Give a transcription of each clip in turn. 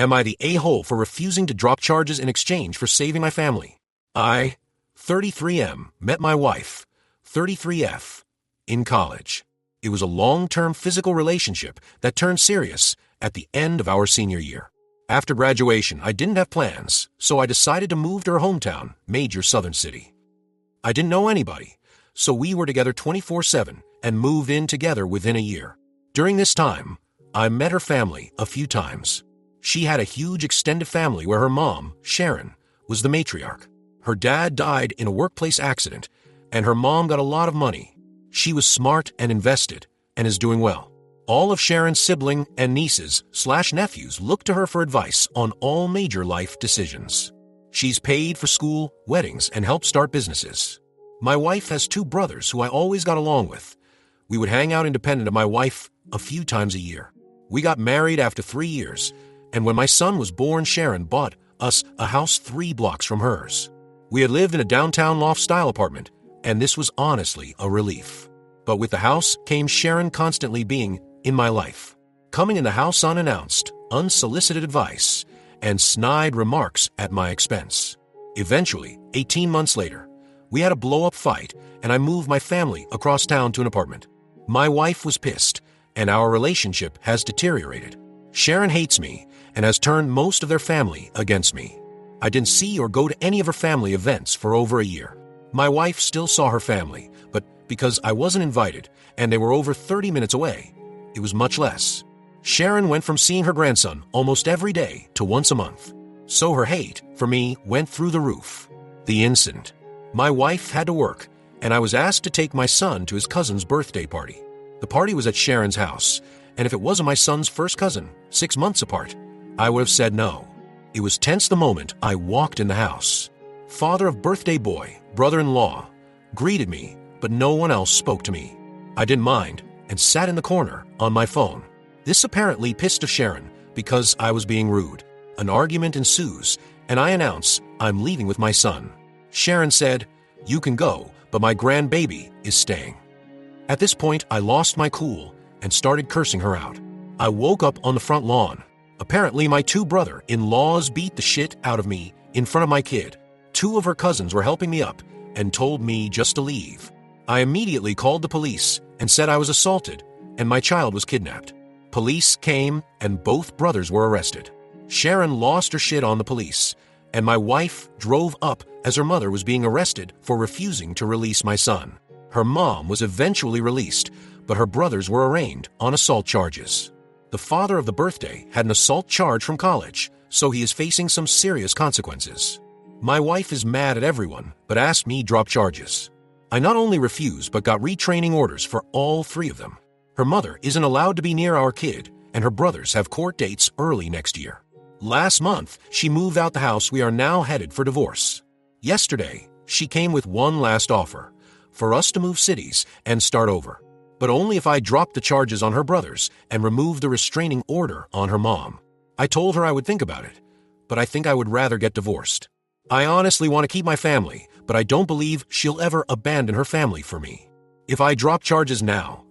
Am I the a-hole for refusing to drop charges in exchange for saving my family? I, 33M, met my wife, 33F, in college. It was a long-term physical relationship that turned serious at the end of our senior year. After graduation, I didn't have plans, so I decided to move to her hometown, major southern city. I didn't know anybody, so we were together 24/7 and moved in together within a year. During this time, I met her family a few times. She had a huge extended family where her mom, Sharon, was the matriarch. Her dad died in a workplace accident, and her mom got a lot of money. She was smart and invested, and is doing well. All of Sharon's siblings and nieces/nephews look to her for advice on all major life decisions. She's paid for school, weddings, and helped start businesses. My wife has 2 brothers who I always got along with. We would hang out independent of my wife a few times a year. We got married after 3 years, and when my son was born, Sharon bought us a house 3 blocks from hers. We had lived in a downtown loft-style apartment, and this was honestly a relief. But with the house came Sharon constantly being in my life, coming in the house unannounced, unsolicited advice, and snide remarks at my expense. Eventually, 18 months later, we had a blow-up fight, and I moved my family across town to an apartment. My wife was pissed, and our relationship has deteriorated. Sharon hates me and has turned most of their family against me. I didn't see or go to any of her family events for over a year. My wife still saw her family, but because I wasn't invited and they were over 30 minutes away, it was much less. Sharon went from seeing her grandson almost every day to once a month. So her hate for me went through the roof. The instant my wife had to work, and I was asked to take my son to his cousin's birthday party. The party was at Sharon's house, and if it wasn't my son's first cousin, 6 months apart, I would have said no. It was tense the moment I walked in the house. Father of birthday boy, brother-in-law, greeted me, but no one else spoke to me. I didn't mind and sat in the corner on my phone. This apparently pissed off Sharon because I was being rude. An argument ensues, and I announce I'm leaving with my son. Sharon said, "You can go, but my grandbaby is staying." At this point, I lost my cool and started cursing her out. I woke up on the front lawn. Apparently, my 2 brother-in-laws beat the shit out of me in front of my kid. 2 of her cousins were helping me up and told me just to leave. I immediately called the police and said I was assaulted and my child was kidnapped. Police came and both brothers were arrested. Sharon lost her shit on the police, and my wife drove up as her mother was being arrested for refusing to release my son. Her mom was eventually released, but her brothers were arraigned on assault charges. The father of the birthday had an assault charge from college, so he is facing some serious consequences. My wife is mad at everyone, but asked me to drop charges. I not only refused, but got retraining orders for all 3 of them. Her mother isn't allowed to be near our kid, and her brothers have court dates early next year. Last month, she moved out the house. We are now headed for divorce. Yesterday, she came with one last offer, for us to move cities and start over, but only if I dropped the charges on her brothers and removed the restraining order on her mom. I told her I would think about it, but I think I would rather get divorced. I honestly want to keep my family, but I don't believe she'll ever abandon her family for me. If I drop charges now,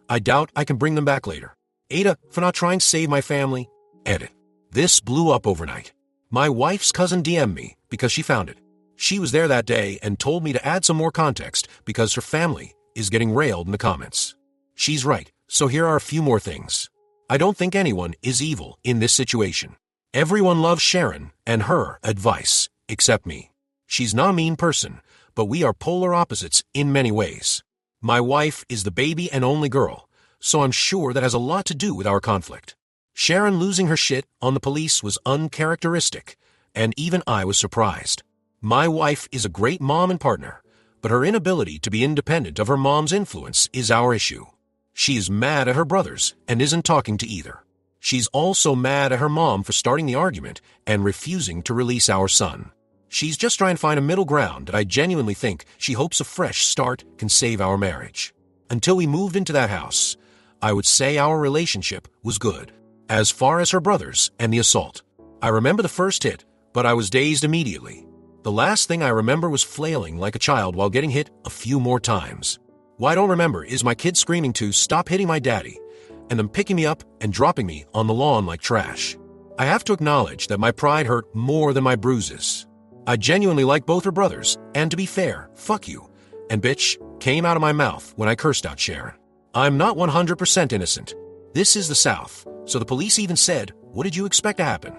I doubt I can bring them back later. Ada, for not trying to save my family. Edit. This blew up overnight. My wife's cousin DM'd me because she found it. She was there that day and told me to add some more context because her family is getting railed in the comments. She's right, so here are a few more things. I don't think anyone is evil in this situation. Everyone loves Sharon and her advice, except me. She's not a mean person, but we are polar opposites in many ways. My wife is the baby and only girl, so I'm sure that has a lot to do with our conflict. Sharon losing her shit on the police was uncharacteristic, and even I was surprised. My wife is a great mom and partner, but her inability to be independent of her mom's influence is our issue. She is mad at her brothers and isn't talking to either. She's also mad at her mom for starting the argument and refusing to release our son. She's just trying to find a middle ground, and I genuinely think she hopes a fresh start can save our marriage. Until we moved into that house, I would say our relationship was good. As far as her brothers and the assault, I remember the first hit, but I was dazed immediately. The last thing I remember was flailing like a child while getting hit a few more times. What I don't remember is my kid screaming to stop hitting my daddy, and them picking me up and dropping me on the lawn like trash. I have to acknowledge that my pride hurt more than my bruises. I genuinely like both her brothers, and to be fair, fuck you, and bitch, came out of my mouth when I cursed out Sharon. I'm not 100% innocent. This is the South, so the police even said, what did you expect to happen?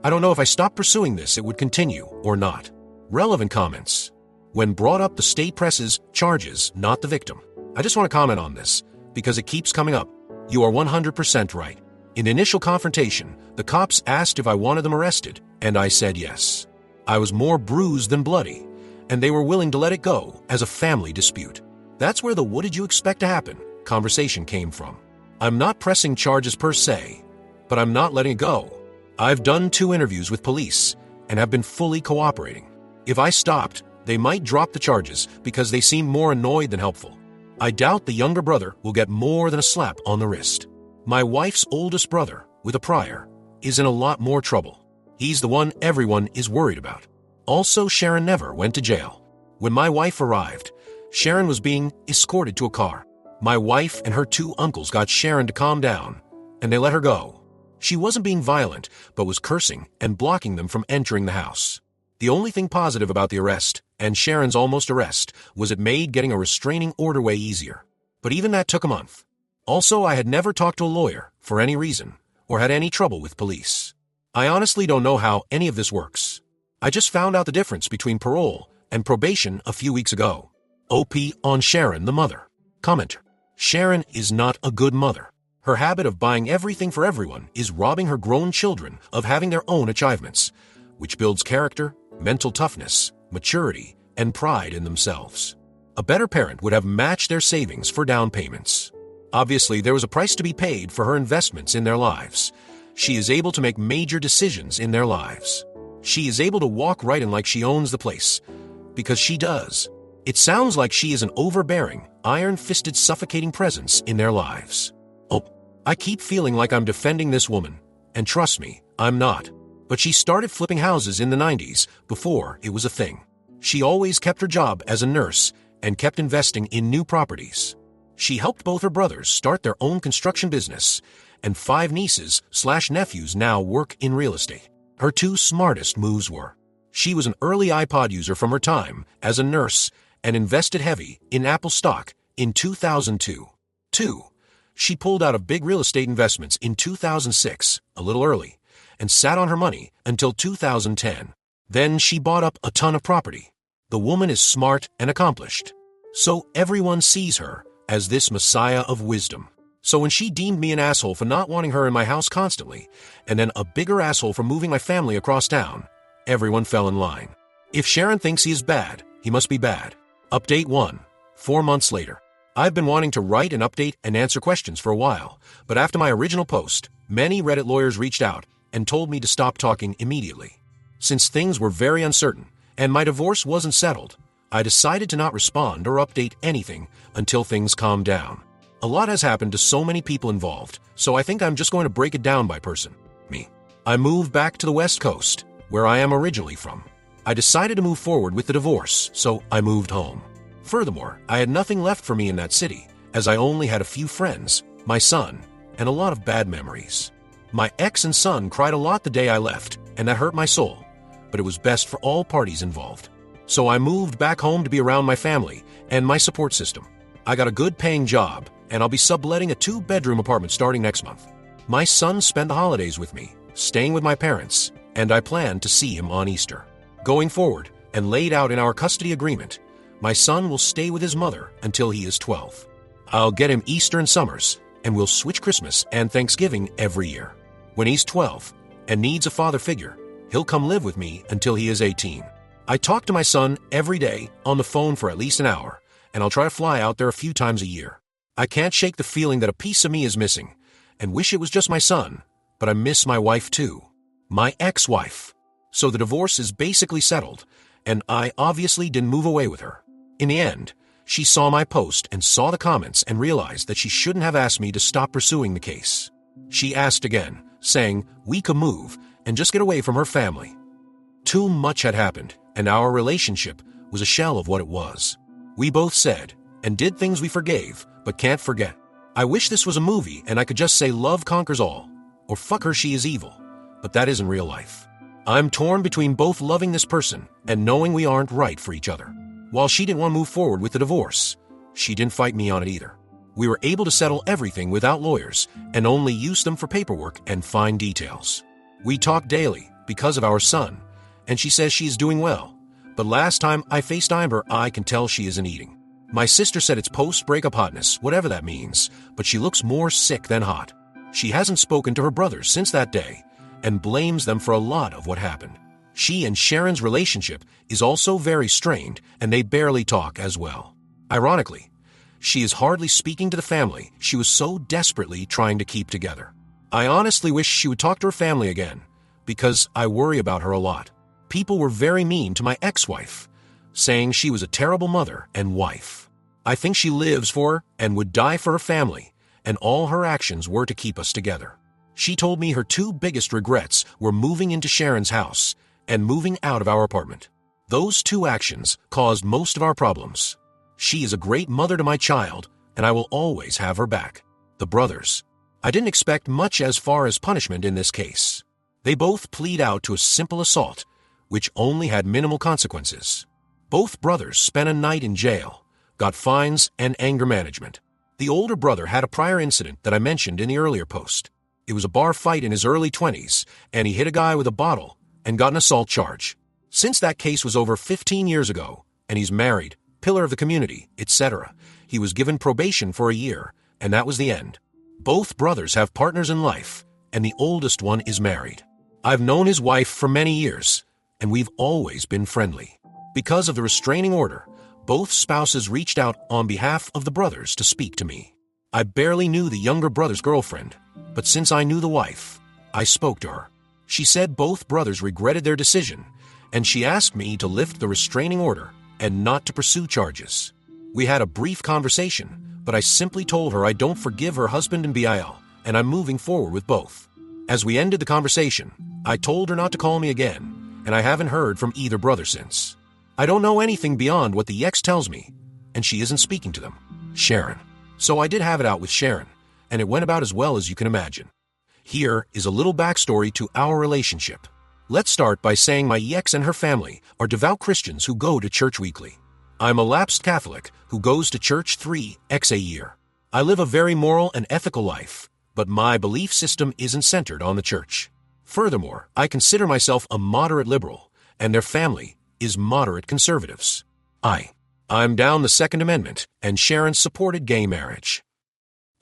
I don't know if I stopped pursuing this, it would continue or not. Relevant comments. When brought up, the state presses charges, not the victim. I just want to comment on this, because it keeps coming up. You are 100% right. In the initial confrontation, the cops asked if I wanted them arrested, and I said yes. I was more bruised than bloody, and they were willing to let it go as a family dispute. That's where the what did you expect to happen conversation came from. I'm not pressing charges per se, but I'm not letting it go. I've done 2 interviews with police and have been fully cooperating. If I stopped, they might drop the charges because they seem more annoyed than helpful. I doubt the younger brother will get more than a slap on the wrist. My wife's oldest brother, with a prior, is in a lot more trouble. He's the one everyone is worried about. Also, Sharon never went to jail. When my wife arrived, Sharon was being escorted to a car. My wife and her 2 uncles got Sharon to calm down, and they let her go. She wasn't being violent, but was cursing and blocking them from entering the house. The only thing positive about the arrest, and Sharon's almost arrest, was it made getting a restraining order way easier. But even that took a month. Also, I had never talked to a lawyer, for any reason, or had any trouble with police. I honestly don't know how any of this works. I just found out the difference between parole and probation a few weeks ago. OP on Sharon, the mother. Commenter. Sharon is not a good mother. Her habit of buying everything for everyone is robbing her grown children of having their own achievements, which builds character, mental toughness, maturity, and pride in themselves. A better parent would have matched their savings for down payments. Obviously, there was a price to be paid for her investments in their lives. She is able to make major decisions in their lives. She is able to walk right in like she owns the place, because she does. It sounds like she is an overbearing, iron-fisted, suffocating presence in their lives. Oh, I keep feeling like I'm defending this woman, and trust me, I'm not. But she started flipping houses in the 90s, before it was a thing. She always kept her job as a nurse and kept investing in new properties. She helped both her brothers start their own construction business, and 5 nieces/nephews now work in real estate. Her 2 smartest moves were: she was an early iPod user from her time as a nurse and invested heavy in Apple stock in 2002. 2. She pulled out of big real estate investments in 2006, a little early, and sat on her money until 2010. Then she bought up a ton of property. The woman is smart and accomplished, so everyone sees her as this messiah of wisdom. So when she deemed me an asshole for not wanting her in my house constantly, and then a bigger asshole for moving my family across town, everyone fell in line. If Sharon thinks he is bad, he must be bad. Update 1. 4 months later. I've been wanting to write and update and answer questions for a while, but after my original post, many Reddit lawyers reached out and told me to stop talking immediately. Since things were very uncertain, and my divorce wasn't settled, I decided to not respond or update anything until things calmed down. A lot has happened to so many people involved, so I think I'm just going to break it down by person. Me. I moved back to the West Coast, where I am originally from. I decided to move forward with the divorce, so I moved home. Furthermore, I had nothing left for me in that city, as I only had a few friends, my son, and a lot of bad memories. My ex and son cried a lot the day I left, and that hurt my soul, but it was best for all parties involved. So I moved back home to be around my family and my support system. I got a good paying job, and I'll be subletting a 2-bedroom apartment starting next month. My son spent the holidays with me, staying with my parents, and I plan to see him on Easter. Going forward, and laid out in our custody agreement, my son will stay with his mother until he is 12. I'll get him Easter and summers, and we'll switch Christmas and Thanksgiving every year. When he's 12 and needs a father figure, he'll come live with me until he is 18. I talk to my son every day on the phone for at least an hour, and I'll try to fly out there a few times a year. I can't shake the feeling that a piece of me is missing, and wish it was just my son, but I miss my wife too. My ex-wife. So the divorce is basically settled, and I obviously didn't move away with her. In the end, she saw my post and saw the comments and realized that she shouldn't have asked me to stop pursuing the case. She asked again, saying we could move and just get away from her family. Too much had happened, and our relationship was a shell of what it was. We both said and did things we forgave, but can't forget. I wish this was a movie and I could just say love conquers all, or fuck her, she is evil. but that isn't real life. I'm torn between both loving this person and knowing we aren't right for each other. While she didn't want to move forward with the divorce, she didn't fight me on it either. We were able to settle everything without lawyers and only use them for paperwork and fine details. We talk daily because of our son, and she says she's doing well. But last time I FaceTimed her, I can tell she isn't eating. My sister said it's post-breakup hotness, whatever that means, but she looks more sick than hot. She hasn't spoken to her brothers since that day and blames them for a lot of what happened. She and Sharon's relationship is also very strained, and they barely talk as well. Ironically, she is hardly speaking to the family she was so desperately trying to keep together. I honestly wish she would talk to her family again, because I worry about her a lot. People were very mean to my ex-wife, saying she was a terrible mother and wife. I think she lives for her and would die for her family, and all her actions were to keep us together. She told me her two biggest regrets were moving into Sharon's house and moving out of our apartment. Those two actions caused most of our problems. She is a great mother to my child, and I will always have her back. The brothers. I didn't expect much as far as punishment in this case. They both plead out to a simple assault, which only had minimal consequences. Both brothers spent a night in jail, got fines and anger management. The older brother had a prior incident that I mentioned in the earlier post. It was a bar fight in his early 20s, and he hit a guy with a bottle and got an assault charge. Since that case was over 15 years ago, and he's married, pillar of the community, etc., he was given probation for a year, and that was the end. Both brothers have partners in life, and the oldest one is married. I've known his wife for many years, and we've always been friendly. Because of the restraining order, both spouses reached out on behalf of the brothers to speak to me. I barely knew the younger brother's girlfriend, but since I knew the wife, I spoke to her. She said both brothers regretted their decision, and she asked me to lift the restraining order and not to pursue charges. We had a brief conversation, but I simply told her I don't forgive her husband and BIL, and I'm moving forward with both. As we ended the conversation, I told her not to call me again, and I haven't heard from either brother since. I don't know anything beyond what the ex tells me, and she isn't speaking to them. Sharon. So I did have it out with Sharon, and it went about as well as you can imagine. Here is a little backstory to our relationship. Let's start by saying my ex and her family are devout Christians who go to church weekly. I'm a lapsed Catholic who goes to church 3x a year. I live a very moral and ethical life, but my belief system isn't centered on the church. Furthermore, I consider myself a moderate liberal, and their family is moderate conservatives. I'm down the Second Amendment, and Sharon supported gay marriage.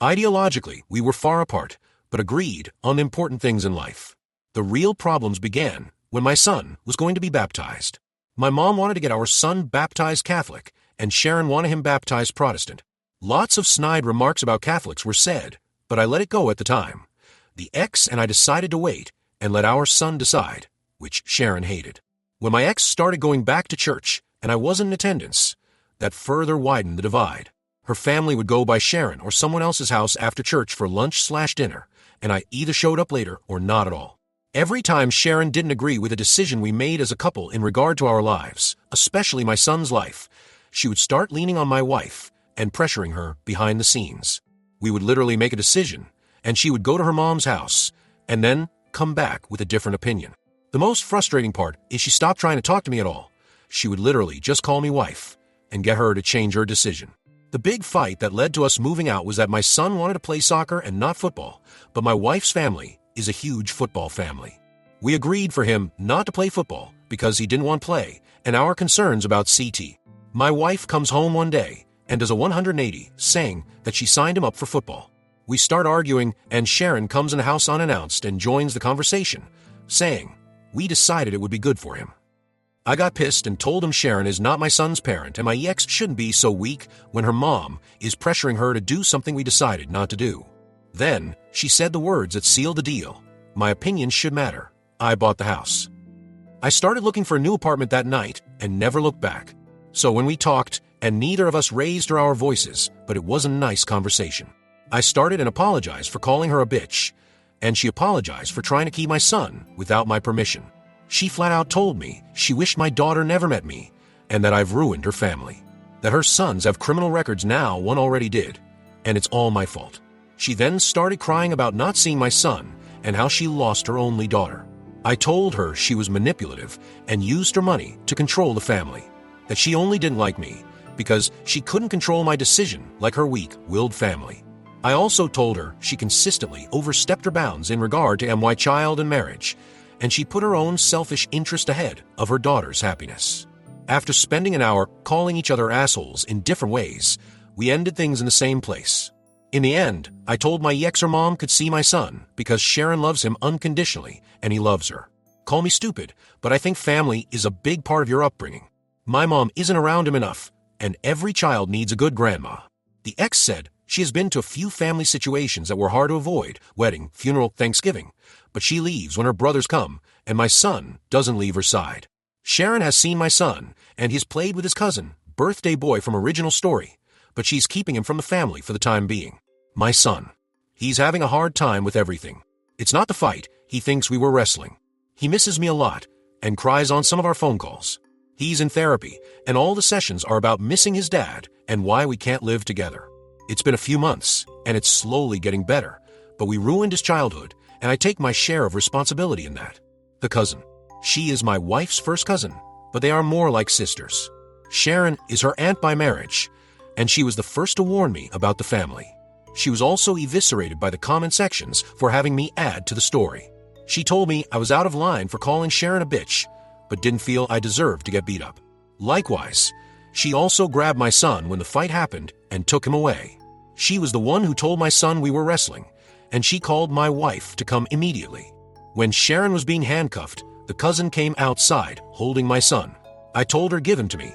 Ideologically, we were far apart, but agreed on important things in life. The real problems began when my son was going to be baptized. My mom wanted to get our son baptized Catholic, and Sharon wanted him baptized Protestant. Lots of snide remarks about Catholics were said, but I let it go at the time. The ex and I decided to wait and let our son decide, which Sharon hated. When my ex started going back to church, and I wasn't in attendance, that further widened the divide. Her family would go by Sharon or someone else's house after church for lunch/dinner, and I either showed up later or not at all. Every time Sharon didn't agree with a decision we made as a couple in regard to our lives, especially my son's life, she would start leaning on my wife and pressuring her behind the scenes. We would literally make a decision, and she would go to her mom's house and then come back with a different opinion. The most frustrating part is she stopped trying to talk to me at all. She would literally just call me wife and get her to change her decision. The big fight that led to us moving out was that my son wanted to play soccer and not football, but my wife's family is a huge football family. We agreed for him not to play football because he didn't want to play, and our concerns about CT. My wife comes home one day and does a 180, saying that she signed him up for football. We start arguing, and Sharon comes in the house unannounced and joins the conversation, saying, "We decided it would be good for him." I got pissed and told him Sharon is not my son's parent and my ex shouldn't be so weak when her mom is pressuring her to do something we decided not to do. Then, she said the words that sealed the deal. My opinion should matter. I bought the house. I started looking for a new apartment that night and never looked back. So when we talked, and neither of us raised our voices, but it was a nice conversation. I started and apologized for calling her a bitch, and she apologized for trying to keep my son without my permission. She flat out told me she wished my daughter never met me, and that I've ruined her family. That her sons have criminal records now, one already did, and it's all my fault. She then started crying about not seeing my son and how she lost her only daughter. I told her she was manipulative and used her money to control the family, that she only didn't like me because she couldn't control my decision like her weak-willed family. I also told her she consistently overstepped her bounds in regard to my child and marriage, and she put her own selfish interest ahead of her daughter's happiness. After spending an hour calling each other assholes in different ways, we ended things in the same place. In the end, I told my ex her mom could see my son because Sharon loves him unconditionally and he loves her. Call me stupid, but I think family is a big part of your upbringing. My mom isn't around him enough, and every child needs a good grandma. The ex said she has been to a few family situations that were hard to avoid, wedding, funeral, Thanksgiving, but she leaves when her brothers come, and my son doesn't leave her side. Sharon has seen my son, and he's played with his cousin, birthday boy from Original Story, but she's keeping him from the family for the time being. My son. He's having a hard time with everything. It's not the fight, he thinks we were wrestling. He misses me a lot, and cries on some of our phone calls. He's in therapy, and all the sessions are about missing his dad and why we can't live together. It's been a few months, and it's slowly getting better, but we ruined his childhood, and I take my share of responsibility in that. The cousin. She is my wife's first cousin, but they are more like sisters. Sharon is her aunt by marriage, and she was the first to warn me about the family. She was also eviscerated by the comment sections for having me add to the story. She told me I was out of line for calling Sharon a bitch, but didn't feel I deserved to get beat up. Likewise, she also grabbed my son when the fight happened and took him away. She was the one who told my son we were wrestling, and she called my wife to come immediately. When Sharon was being handcuffed, the cousin came outside holding my son. I told her give him to me,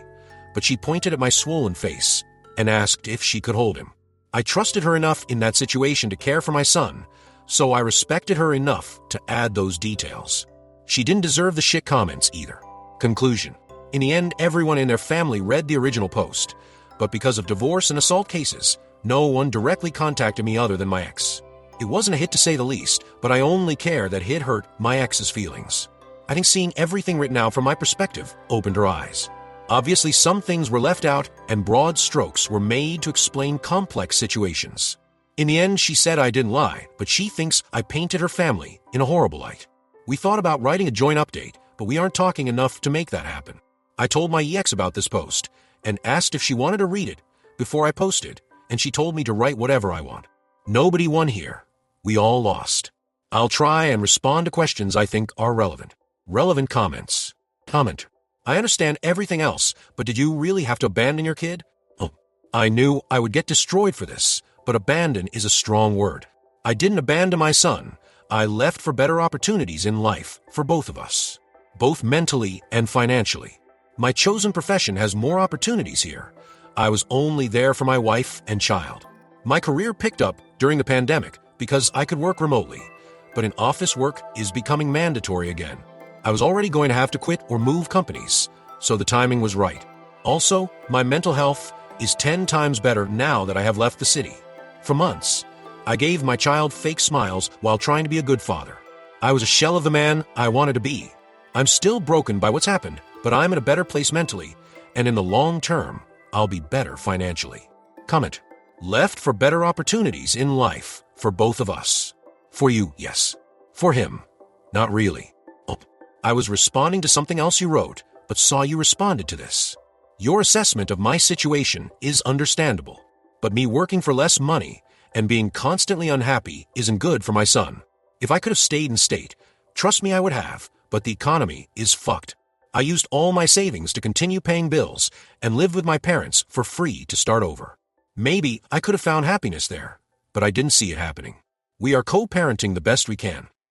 but she pointed at my swollen face and asked if she could hold him. I trusted her enough in that situation to care for my son, so I respected her enough to add those details. She didn't deserve the shit comments either. Conclusion. In the end, everyone in their family read the original post, but because of divorce and assault cases, no one directly contacted me other than my ex. It wasn't a hit to say the least, but I only care that it hurt my ex's feelings. I think seeing everything written out from my perspective opened her eyes. Obviously, some things were left out and broad strokes were made to explain complex situations. In the end, she said I didn't lie, but she thinks I painted her family in a horrible light. We thought about writing a joint update, but we aren't talking enough to make that happen. I told my ex about this post and asked if she wanted to read it before I posted, and she told me to write whatever I want. Nobody won here. We all lost. I'll try and respond to questions I think are relevant. Relevant comments. Comment. I understand everything else, but did you really have to abandon your kid? Oh, I knew I would get destroyed for this, but abandon is a strong word. I didn't abandon my son. I left for better opportunities in life for both of us, both mentally and financially. My chosen profession has more opportunities here. I was only there for my wife and child. My career picked up during the pandemic because I could work remotely, but in office work is becoming mandatory again. I was already going to have to quit or move companies, so the timing was right. Also, my mental health is 10 times better now that I have left the city. For months, I gave my child fake smiles while trying to be a good father. I was a shell of the man I wanted to be. I'm still broken by what's happened, but I'm in a better place mentally, and in the long term, I'll be better financially. Comment. Left for better opportunities in life for both of us. For you, yes. For him, not really. Oh, I was responding to something else you wrote, but saw you responded to this. Your assessment of my situation is understandable, but me working for less money and being constantly unhappy isn't good for my son. If I could have stayed in state, trust me I would have, but the economy is fucked. I used all my savings to continue paying bills and live with my parents for free to start over. Maybe I could have found happiness there, but I didn't see it happening. We are co-parenting the best we can.